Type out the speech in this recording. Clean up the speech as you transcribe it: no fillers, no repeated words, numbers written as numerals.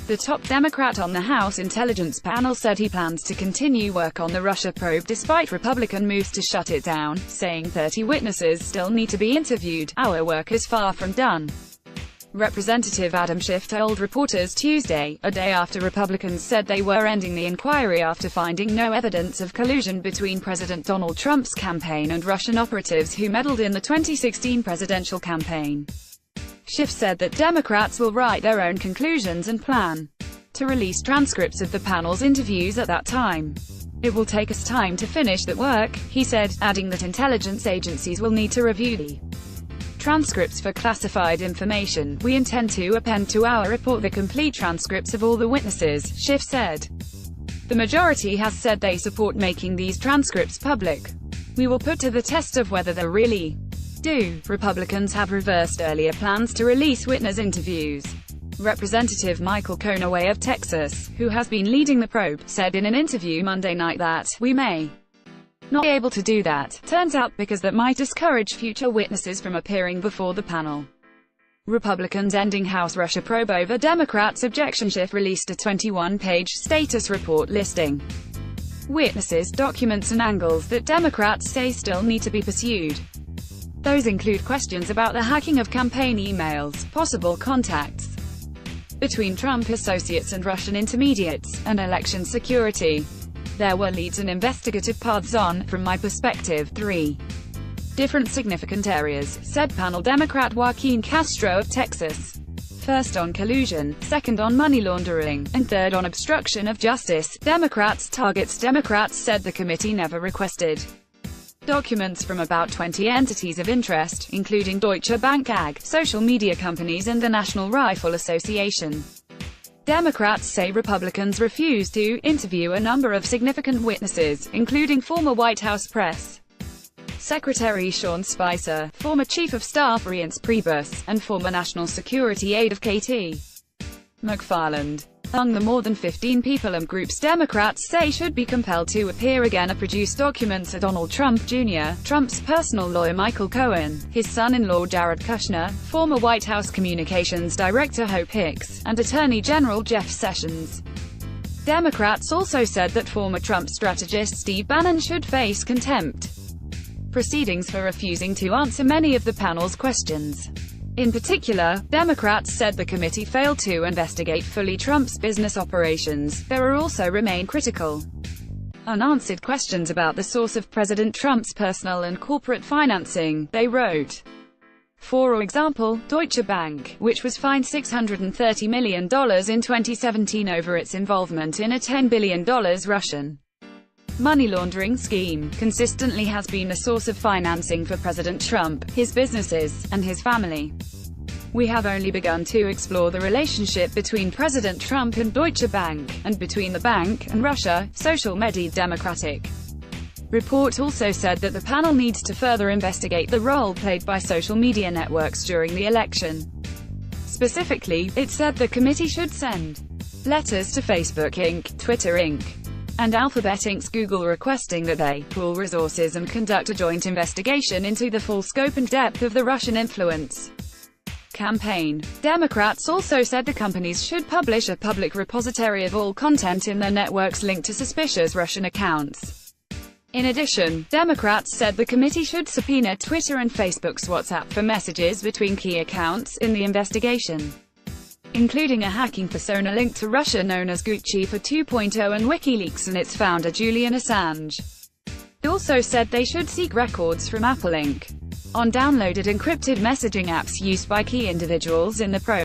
The top Democrat on the House Intelligence Panel said he plans to continue work on the Russia probe despite Republican moves to shut it down, saying 30 witnesses still need to be interviewed. "Our work is far from done," Representative Adam Schiff told reporters Tuesday, a day after Republicans said they were ending the inquiry after finding no evidence of collusion between President Donald Trump's campaign and Russian operatives who meddled in the 2016 presidential campaign. Schiff said that Democrats will write their own conclusions and plan to release transcripts of the panel's interviews at that time. "It will take us time to finish that work," he said, adding that intelligence agencies will need to review the transcripts for classified information. "We intend to append to our report the complete transcripts of all the witnesses," Schiff said. "The majority has said they support making these transcripts public. We will put to the test of whether they really do." Republicans have reversed earlier plans to release witness interviews. Representative Michael Conaway of Texas, who has been leading the probe, said in an interview Monday night that, "We may not be able to do that, turns out, because that might discourage future witnesses from appearing before the panel." Republicans ending House Russia probe over Democrats' objection. Schiff released a 21-page status report listing witnesses, documents and angles that Democrats say still need to be pursued. Those include questions about the hacking of campaign emails, possible contacts between Trump associates and Russian intermediates, and election security. "There were leads and investigative paths on, from my perspective, 3 different significant areas," said panel Democrat Joaquin Castro of Texas. "First on collusion, second on money laundering, and third on obstruction of justice." Democrats said the committee never requested documents from about 20 entities of interest, including Deutsche Bank AG, social media companies and the National Rifle Association. Democrats say Republicans refused to interview a number of significant witnesses, including former White House press Secretary Sean Spicer, former Chief of Staff Reince Priebus, and former National Security aide of Katie McFarland. Among the more than 15 people and groups Democrats say should be compelled to appear again are produced documents of Donald Trump Jr., Trump's personal lawyer Michael Cohen, his son-in-law Jared Kushner, former White House Communications Director Hope Hicks, and Attorney General Jeff Sessions. Democrats also said that former Trump strategist Steve Bannon should face contempt proceedings for refusing to answer many of the panel's questions. In particular, Democrats said the committee failed to investigate fully Trump's business operations. There are also remain critical, unanswered questions about the source of President Trump's personal and corporate financing, they wrote. For example, Deutsche Bank, which was fined $630 million in 2017 over its involvement in a $10 billion Russian money laundering scheme, consistently has been a source of financing for President Trump, his businesses, and his family. "We have only begun to explore the relationship between President Trump and Deutsche Bank, and between the bank and Russia," social media Democratic report also said that the panel needs to further investigate the role played by social media networks during the election. Specifically, it said the committee should send letters to Facebook Inc., Twitter Inc., and Alphabet Inc.'s Google requesting that they pool resources and conduct a joint investigation into the full scope and depth of the Russian influence campaign. Democrats also said the companies should publish a public repository of all content in their networks linked to suspicious Russian accounts. In addition, Democrats said the committee should subpoena Twitter and Facebook's WhatsApp for messages between key accounts in the investigation, including a hacking persona linked to Russia known as Gucci for 2.0 and WikiLeaks and its founder Julian Assange. They also said they should seek records from Apple Inc. on downloaded encrypted messaging apps used by key individuals in the probe.